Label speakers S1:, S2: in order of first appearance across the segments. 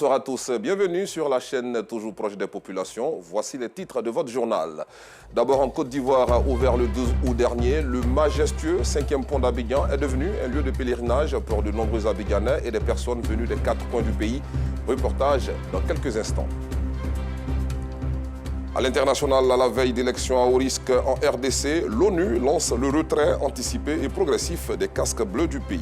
S1: Bonsoir à tous, bienvenue sur la chaîne toujours proche des populations. Voici les titres de votre journal. D'abord en Côte d'Ivoire, ouvert le 12 août dernier, le majestueux 5e pont d'Abidjan est devenu un lieu de pèlerinage pour de nombreux Abidjanais et des personnes venues des 4 coins du pays. Reportage dans quelques instants. À l'international, à la veille d'élections à haut risque en RDC, l'ONU lance le retrait anticipé et progressif des casques bleus du pays.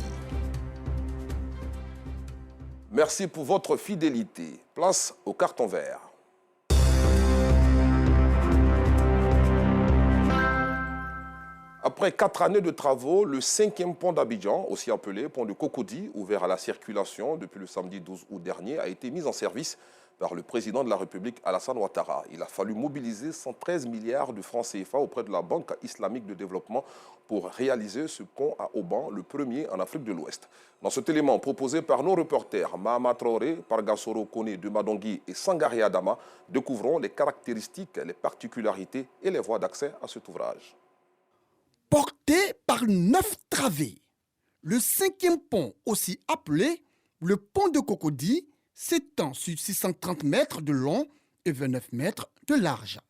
S1: Merci pour votre fidélité. Place au carton vert. Après 4 années de travaux, le 5e pont d'Abidjan, aussi appelé pont de Cocody, ouvert à la circulation depuis le samedi 12 août dernier, a été mis en service par le président de la République, Alassane Ouattara. Il a fallu mobiliser 113 milliards de francs CFA auprès de la Banque islamique de développement pour réaliser ce pont à Oban, le premier en Afrique de l'Ouest. Dans cet élément proposé par nos reporters Mahama Traoré, Pargasoro Kone de Madongui et Sangari Adama, découvrons les caractéristiques, les particularités et les voies d'accès à cet ouvrage.
S2: Porté par 9 travées, le 5e pont, aussi appelé le pont de Cocody, s'étend sur 630 mètres de long et 29 mètres de large.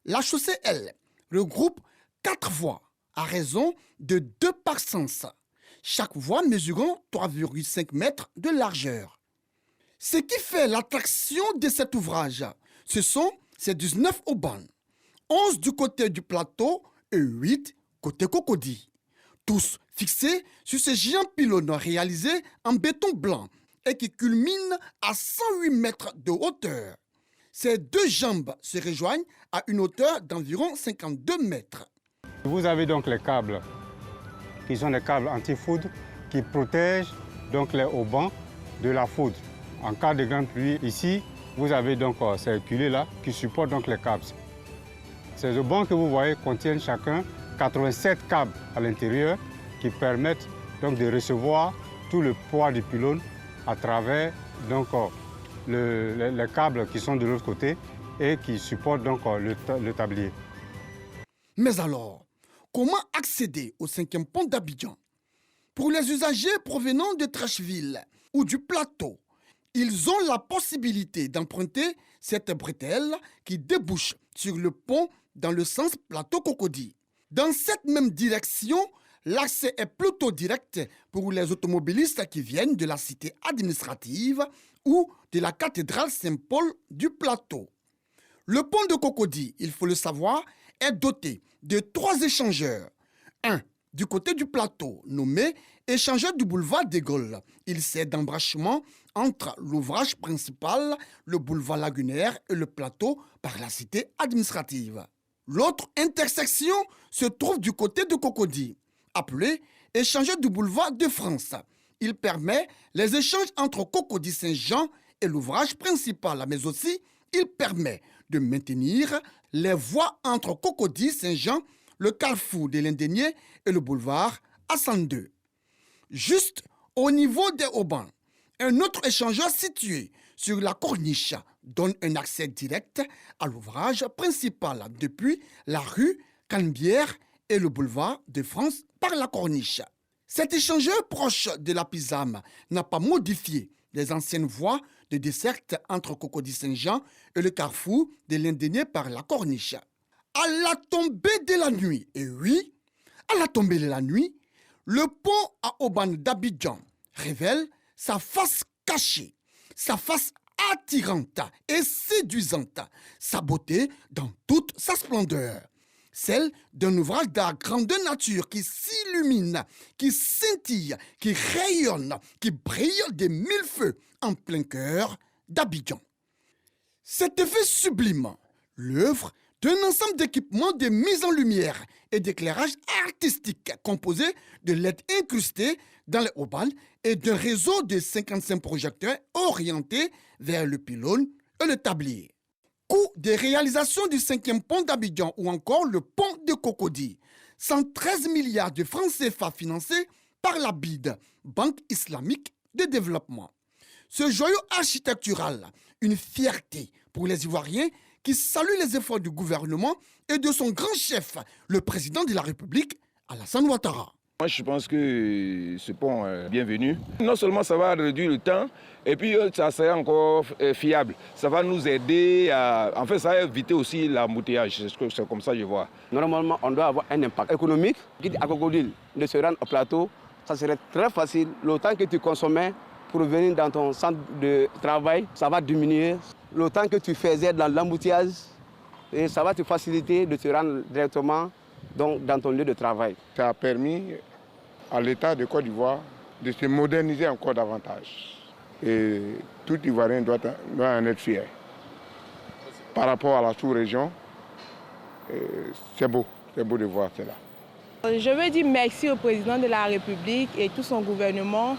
S2: La chaussée, elle, regroupe 4 voies à raison de 2 par sens, chaque voie mesurant 3,5 mètres de largeur. Ce qui fait l'attraction de cet ouvrage, ce sont ces 19 aubans, 11 du côté du plateau et 8 côté Cocody, tous fixés sur ces géants pylônes réalisés en béton blanc et qui culmine à 108 mètres de hauteur. Ces 2 jambes se rejoignent à une hauteur d'environ 52 mètres.
S3: Vous avez donc les câbles, qui sont des câbles anti-foudre, qui protègent donc les haubans de la foudre. En cas de grande pluie, ici, vous avez donc ces culées-là qui supportent donc les câbles. Ces haubans que vous voyez contiennent chacun 87 câbles à l'intérieur qui permettent donc de recevoir tout le poids du pylône à travers donc, les câbles qui sont de l'autre côté et qui supportent donc le tablier.
S2: Mais alors, comment accéder au 5e pont d'Abidjan? Pour les usagers provenant de Trècheville ou du plateau, ils ont la possibilité d'emprunter cette bretelle qui débouche sur le pont dans le sens plateau-Cocody. Dans cette même direction, l'accès est plutôt direct pour les automobilistes qui viennent de la cité administrative ou de la cathédrale Saint-Paul du plateau. Le pont de Cocody, il faut le savoir, est doté de 3 échangeurs. Un du côté du plateau, nommé échangeur du boulevard des Gaules. Il sert d'embrachement entre l'ouvrage principal, le boulevard lagunaire et le plateau par la cité administrative. L'autre intersection se trouve du côté de Cocody, appelé échangeur du boulevard de France. Il permet les échanges entre Cocody Saint-Jean et l'ouvrage principal, mais aussi il permet de maintenir les voies entre Cocody Saint-Jean, le carrefour de l'Indénié et le boulevard Hassan II. Juste au niveau des haubans, un autre échangeur situé sur la corniche donne un accès direct à l'ouvrage principal depuis la rue Canebière et le boulevard de France par la corniche. Cet échangeur proche de la Pisame n'a pas modifié les anciennes voies de desserte entre Cocody Saint-Jean et le carrefour de l'Indénié par la corniche. À la tombée de la nuit, et oui, à la tombée de la nuit, le pont à Oban d'Abidjan révèle sa face cachée, sa face attirante et séduisante, sa beauté dans toute sa splendeur. Celle d'un ouvrage d'art grandeur nature qui s'illumine, qui scintille, qui rayonne, qui brille des 1000 feux en plein cœur d'Abidjan. Cet effet sublime, l'œuvre d'un ensemble d'équipements de mise en lumière et d'éclairage artistique composé de LED incrustés dans les haubans et d'un réseau de 55 projecteurs orientés vers le pylône et le tablier. Coût de réalisation du 5e pont d'Abidjan ou encore le pont de Cocody, 113 milliards de francs CFA financés par la BID, Banque islamique de développement. Ce joyau architectural, une fierté pour les Ivoiriens qui saluent les efforts du gouvernement et de son grand chef, le président de la République, Alassane Ouattara.
S4: Moi, je pense que ce pont est bienvenu. Non seulement ça va réduire le temps, et puis ça sera encore fiable. Ça va nous aider à... En fait, ça va éviter aussi l'embouteillage. C'est comme ça que je vois.
S5: Normalement, on doit avoir un impact économique. Quitte à Crocodile de se rendre au plateau, ça serait très facile. Le temps que tu consommais pour venir dans ton centre de travail, ça va diminuer. Le temps que tu faisais dans l'embouteillage, et ça va te faciliter de te rendre directement dans ton lieu de travail.
S6: Ça a permis à l'État de Côte d'Ivoire de se moderniser encore davantage. Et tout Ivoirien doit en être fier. Par rapport à la sous-région, c'est beau de voir cela.
S7: Je veux dire merci au président de la République et tout son gouvernement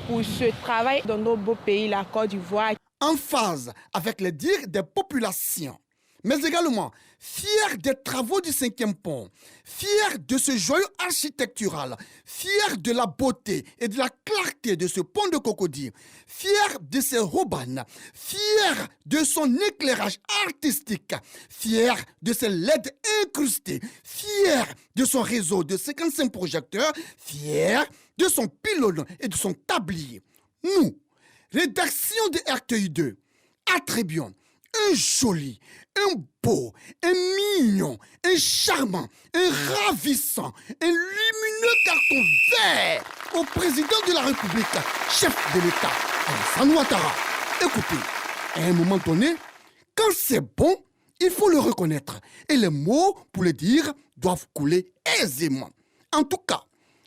S7: pour ce travail dans notre beau pays, la Côte d'Ivoire.
S2: En phase avec les dires des populations, mais également fier des travaux du 5e pont, fier de ce joyau architectural, fier de la beauté et de la clarté de ce pont de Cocody, fier de ses rubanes, fier de son éclairage artistique, fier de ses LED incrustés, fier de son réseau de 55 projecteurs, fier de son pylône et de son tablier. Nous, rédaction de RTI 2, attribuons un joli, un beau, un mignon, un charmant, un ravissant, un lumineux carton vert au président de la République, chef de l'État, Alassane Ouattara. Écoutez, à un moment donné, quand c'est bon, il faut le reconnaître. Et les mots pour le dire doivent couler aisément. En tout cas,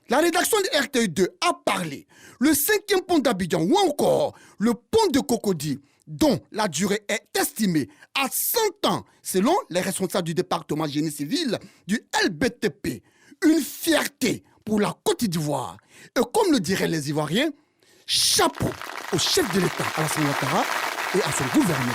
S2: la rédaction de RTI 2 a parlé. Le 5e pont d'Abidjan ou encore le pont de Cocody, dont la durée est estimée à 100 ans, selon les responsables du département génie civil du LBTP. Une fierté pour la Côte d'Ivoire. Et comme le diraient les Ivoiriens, chapeau au chef de l'État, Alassane Ouattara, et à son gouvernement.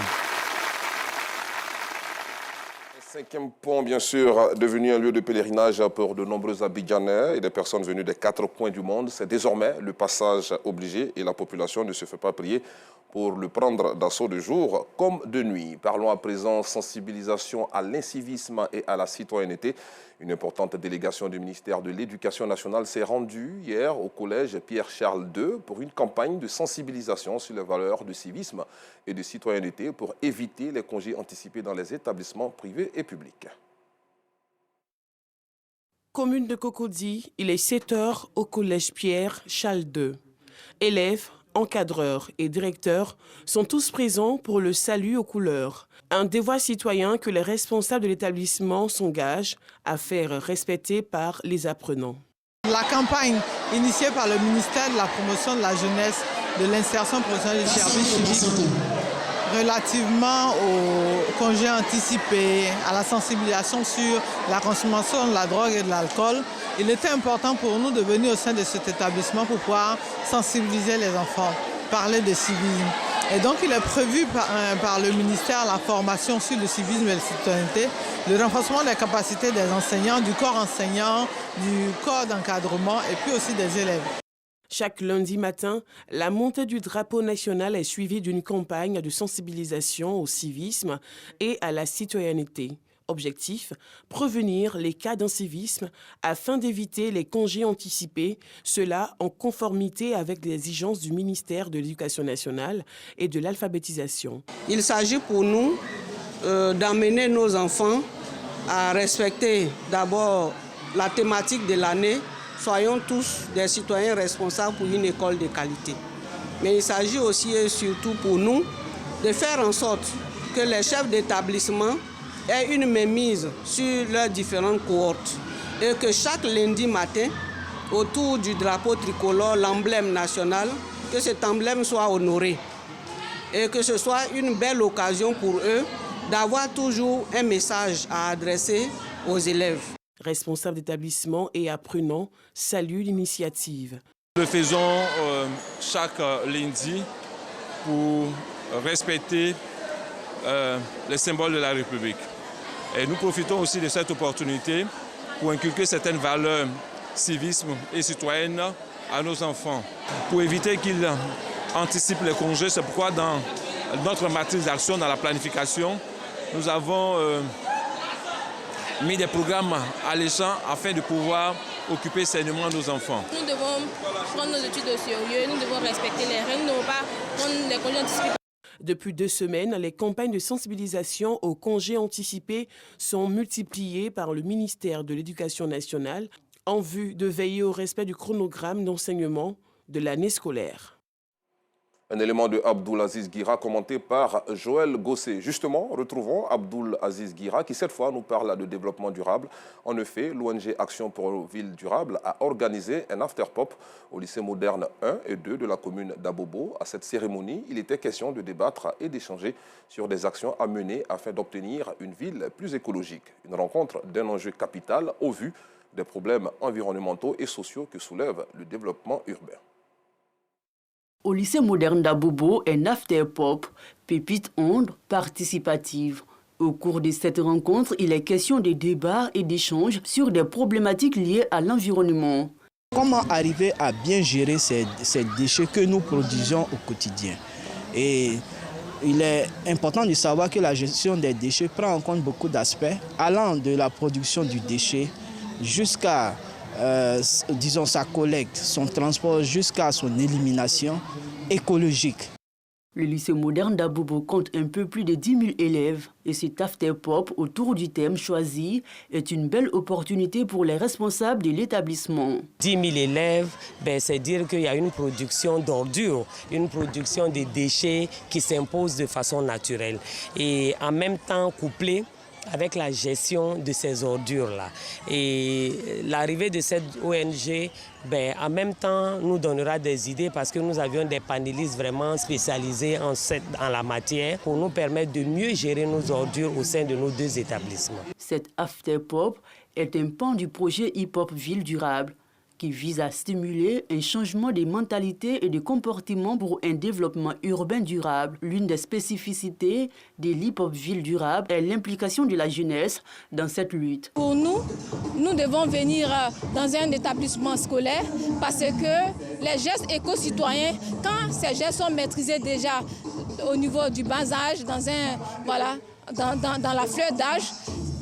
S1: 5e pont, bien sûr, devenu un lieu de pèlerinage pour de nombreux Abidjanais et des personnes venues des 4 coins du monde. C'est désormais le passage obligé et la population ne se fait pas prier pour le prendre d'assaut de jour comme de nuit. Parlons à présent sensibilisation à l'incivisme et à la citoyenneté. Une importante délégation du ministère de l'Éducation nationale s'est rendue hier au collège Pierre-Charles II pour une campagne de sensibilisation sur les valeurs de civisme et de citoyenneté pour éviter les congés anticipés dans les établissements privés et publics.
S8: Commune de Cocody, il est 7 h au collège Pierre-Charles II. Élèves, encadreurs et directeurs sont tous présents pour le salut aux couleurs. Un devoir citoyen que les responsables de l'établissement s'engagent à faire respecter par les apprenants.
S9: La campagne initiée par le ministère de la Promotion de la Jeunesse, de l'Insertion professionnelle et du service civique relativement aux congés anticipés, à la sensibilisation sur la consommation de la drogue et de l'alcool, il était important pour nous de venir au sein de cet établissement pour pouvoir sensibiliser les enfants, parler de civisme. Et donc il est prévu par le ministère la formation sur le civisme et la citoyenneté, le renforcement des capacités des enseignants, du corps enseignant, du corps d'encadrement et puis aussi des élèves.
S8: Chaque lundi matin, la montée du drapeau national est suivie d'une campagne de sensibilisation au civisme et à la citoyenneté. Objectif, prévenir les cas d'incivisme afin d'éviter les congés anticipés, cela en conformité avec les exigences du ministère de l'Éducation nationale et de l'alphabétisation.
S10: Il s'agit pour nous d'amener nos enfants à respecter d'abord la thématique de l'année. Soyons tous des citoyens responsables pour une école de qualité. Mais il s'agit aussi et surtout pour nous de faire en sorte que les chefs d'établissement aient une mainmise sur leurs différentes cohortes et que chaque lundi matin, autour du drapeau tricolore, l'emblème national, que cet emblème soit honoré et que ce soit une belle occasion pour eux d'avoir toujours un message à adresser aux élèves.
S8: Responsables d'établissement et apprenants saluent l'initiative.
S11: Nous le faisons chaque lundi pour respecter les symboles de la République. Et nous profitons aussi de cette opportunité pour inculquer certaines valeurs civisme et citoyennes à nos enfants. Pour éviter qu'ils anticipent les congés, c'est pourquoi dans notre matrice d'action, dans la planification, nous avons mis des programmes alléchants afin de pouvoir occuper sainement nos enfants.
S7: Nous devons prendre nos études au sérieux, nous devons respecter les règles, nous ne devons pas prendre les congés anticipés.
S8: Depuis 2 semaines, les campagnes de sensibilisation aux congés anticipés sont multipliées par le ministère de l'Éducation nationale en vue de veiller au respect du chronogramme d'enseignement de l'année scolaire.
S1: Un élément de Abdoul Aziz Guira commenté par Joël Gossé. Justement, retrouvons Abdoul Aziz Guira qui cette fois nous parle de développement durable. En effet, l'ONG Action pour Ville Durable a organisé un after-pop au lycée moderne 1 et 2 de la commune d'Abobo. À cette cérémonie, il était question de débattre et d'échanger sur des actions à mener afin d'obtenir une ville plus écologique. Une rencontre d'un enjeu capital au vu des problèmes environnementaux et sociaux que soulève le développement urbain.
S12: Au lycée moderne d'Abobo, un after-pop, pépite onde participative. Au cours de cette rencontre, il est question de débats et d'échanges sur des problématiques liées à l'environnement.
S13: Comment arriver à bien gérer ces déchets que nous produisons au quotidien? Et il est important de savoir que la gestion des déchets prend en compte beaucoup d'aspects, allant de la production du déchet jusqu'à disons sa collecte, son transport jusqu'à son élimination écologique.
S12: Le lycée moderne d'Abobo compte un peu plus de 10 000 élèves et cet after-pop autour du thème choisi est une belle opportunité pour les responsables de l'établissement.
S14: 10 000 élèves, c'est dire qu'il y a une production d'ordures, une production de déchets qui s'impose de façon naturelle et en même temps couplée avec la gestion de ces ordures-là. Et l'arrivée de cette ONG, en même temps, nous donnera des idées parce que nous avions des panélistes vraiment spécialisés en la matière pour nous permettre de mieux gérer nos ordures au sein de nos 2 établissements.
S12: Cet after-pop est un pan du projet hip-hop Ville Durable qui vise à stimuler un changement des mentalités et de comportements pour un développement urbain durable. L'une des spécificités de l'hip-hop Ville Durable est l'implication de la jeunesse dans cette lutte.
S7: Pour nous, nous devons venir dans un établissement scolaire parce que les gestes éco-citoyens, quand ces gestes sont maîtrisés déjà au niveau du bas âge, dans la fleur d'âge,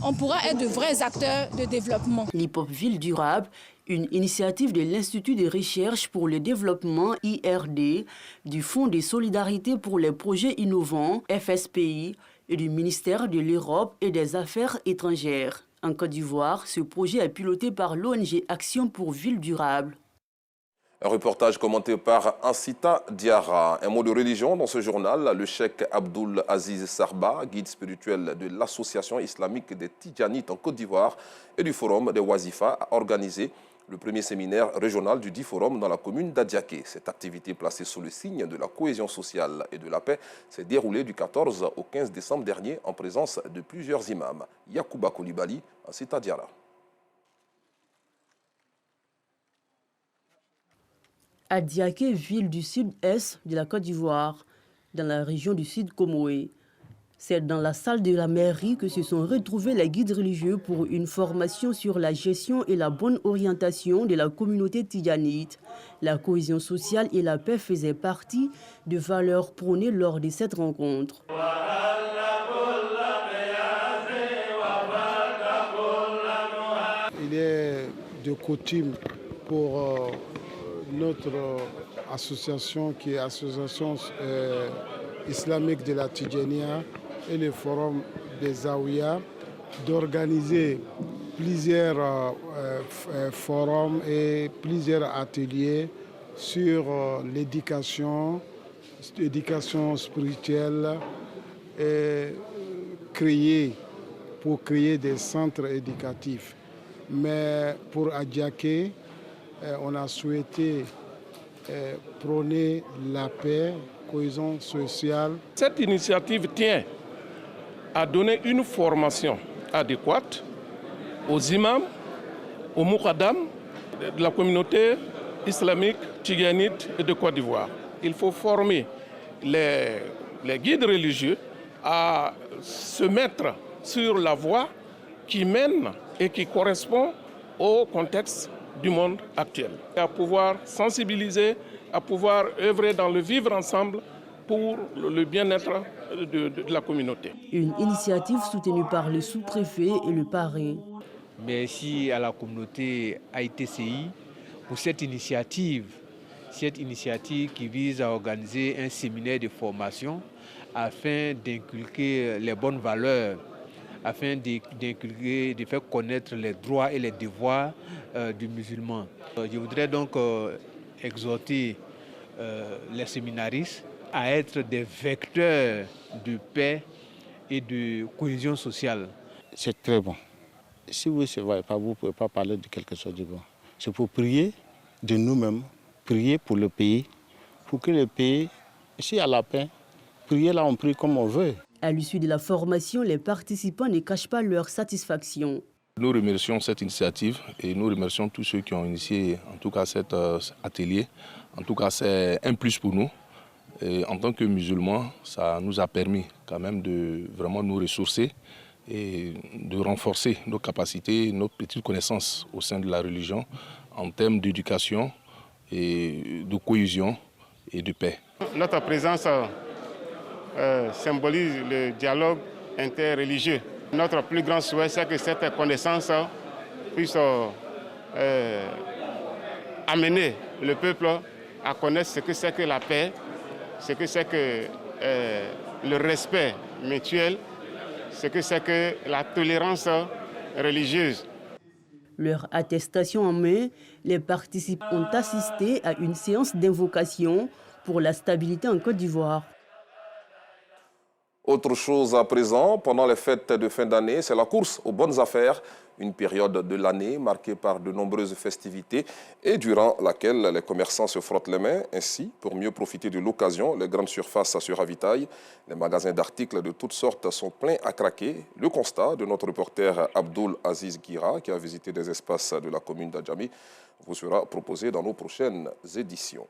S7: on pourra être de vrais acteurs de développement.
S12: L'hip-hop Ville Durable, une initiative de l'Institut de recherche pour le développement IRD, du Fonds de solidarité pour les projets innovants FSPI et du ministère de l'Europe et des Affaires étrangères. En Côte d'Ivoire, ce projet est piloté par l'ONG Action pour Ville Durable.
S1: Un reportage commenté par Ansita Diarra. Un mot de religion dans ce journal. Le cheikh Abdoul Aziz Sarba, guide spirituel de l'association islamique des Tidjanites en Côte d'Ivoire et du forum des Wazifa, a organisé le premier séminaire régional du dit forum dans la commune d'Adiaké. Cette activité placée sous le signe de la cohésion sociale et de la paix s'est déroulée du 14 au 15 décembre dernier en présence de plusieurs imams. Yacouba Koulibaly, Ansita Diarra.
S12: Adiaké, ville du sud-est de la Côte d'Ivoire, dans la région du Sud Comoé. C'est dans la salle de la mairie que se sont retrouvés les guides religieux pour une formation sur la gestion et la bonne orientation de la communauté tidjanite. La cohésion sociale et la paix faisaient partie de valeurs prônées lors de cette rencontre.
S15: Il est de coutume pour notre association qui est l'association islamique de la Tidjania et le forum des Zaouïas d'organiser plusieurs forums et plusieurs ateliers sur l'éducation spirituelle et pour créer des centres éducatifs. Mais pour Adiaké, on a souhaité prôner la paix, cohésion sociale.
S16: Cette initiative tient à donner une formation adéquate aux imams, aux muqaddam de la communauté islamique tidjanite de Côte d'Ivoire. Il faut former les guides religieux à se mettre sur la voie qui mène et qui correspond au contexte du monde actuel. À pouvoir sensibiliser, à pouvoir œuvrer dans le vivre ensemble pour le bien-être de la communauté.
S12: Une initiative soutenue par le sous-préfet et le parrain.
S17: Merci à la communauté ITCI pour cette initiative qui vise à organiser un séminaire de formation afin d'inculquer les bonnes valeurs, afin d'inculquer, de faire connaître les droits et les devoirs du musulman. Je voudrais donc exhorter les séminaristes à être des vecteurs de paix et de cohésion sociale.
S18: C'est très bon. Si vous ne savez pas, vous ne pouvez pas parler de quelque chose de bon. C'est pour prier de nous-mêmes, prier pour le pays, pour que le pays, s'il y a la paix, prier là, on prie comme on veut.
S12: À l'issue de la formation, les participants ne cachent pas leur satisfaction.
S19: Nous remercions cette initiative et nous remercions tous ceux qui ont initié en tout cas cet atelier. En tout cas, c'est un plus pour nous. Et en tant que musulmans, ça nous a permis quand même de vraiment nous ressourcer et de renforcer nos capacités, nos petites connaissances au sein de la religion en termes d'éducation et de cohésion et de paix.
S6: Notre présence symbolise le dialogue interreligieux. Notre plus grand souhait, c'est que cette connaissance puisse amener le peuple à connaître ce que c'est que la paix, ce que c'est que le respect mutuel, ce que c'est que la tolérance religieuse.
S12: Leur attestation en main, les participants ont assisté à une séance d'invocation pour la stabilité en Côte d'Ivoire.
S1: Autre chose à présent, pendant les fêtes de fin d'année, c'est la course aux bonnes affaires, une période de l'année marquée par de nombreuses festivités et durant laquelle les commerçants se frottent les mains. Ainsi, pour mieux profiter de l'occasion, les grandes surfaces se ravitaillent. Les magasins d'articles de toutes sortes sont pleins à craquer. Le constat de notre reporter Abdoul Aziz Guira, qui a visité des espaces de la commune d'Adjamé, vous sera proposé dans nos prochaines éditions.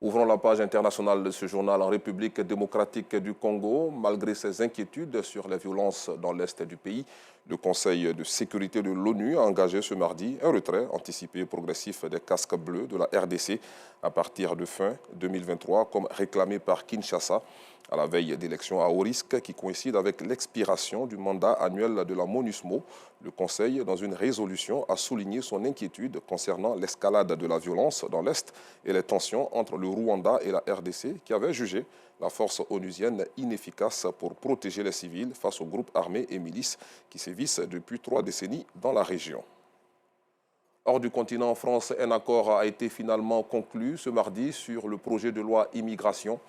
S1: Ouvrons la page internationale de ce journal en République démocratique du Congo. Malgré ses inquiétudes sur les violences dans l'est du pays, le Conseil de sécurité de l'ONU a engagé ce mardi un retrait anticipé et progressif des casques bleus de la RDC à partir de fin 2023, comme réclamé par Kinshasa à la veille d'élections à haut risque qui coïncide avec l'expiration du mandat annuel de la MONUSMO. Le Conseil, dans une résolution, a souligné son inquiétude concernant l'escalade de la violence dans l'Est et les tensions entre le Rwanda et la RDC, qui avaient jugé la force onusienne inefficace pour protéger les civils face aux groupes armés et milices qui sévissent depuis 3 décennies dans la région. Hors du continent, en France, un accord a été finalement conclu ce mardi sur le projet de loi immigration.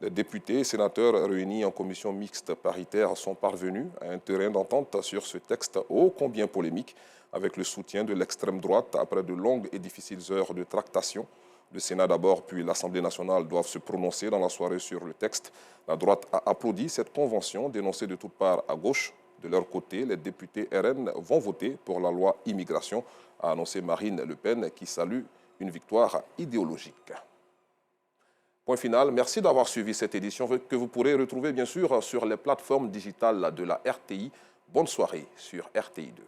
S1: Les députés et sénateurs réunis en commission mixte paritaire sont parvenus à un terrain d'entente sur ce texte ô combien polémique, avec le soutien de l'extrême droite après de longues et difficiles heures de tractation. Le Sénat d'abord, puis l'Assemblée nationale doivent se prononcer dans la soirée sur le texte. La droite a applaudi cette convention dénoncée de toutes parts à gauche. De leur côté, les députés RN vont voter pour la loi immigration, a annoncé Marine Le Pen, qui salue une victoire idéologique. Point final, merci d'avoir suivi cette édition que vous pourrez retrouver bien sûr sur les plateformes digitales de la RTI. Bonne soirée sur RTI2.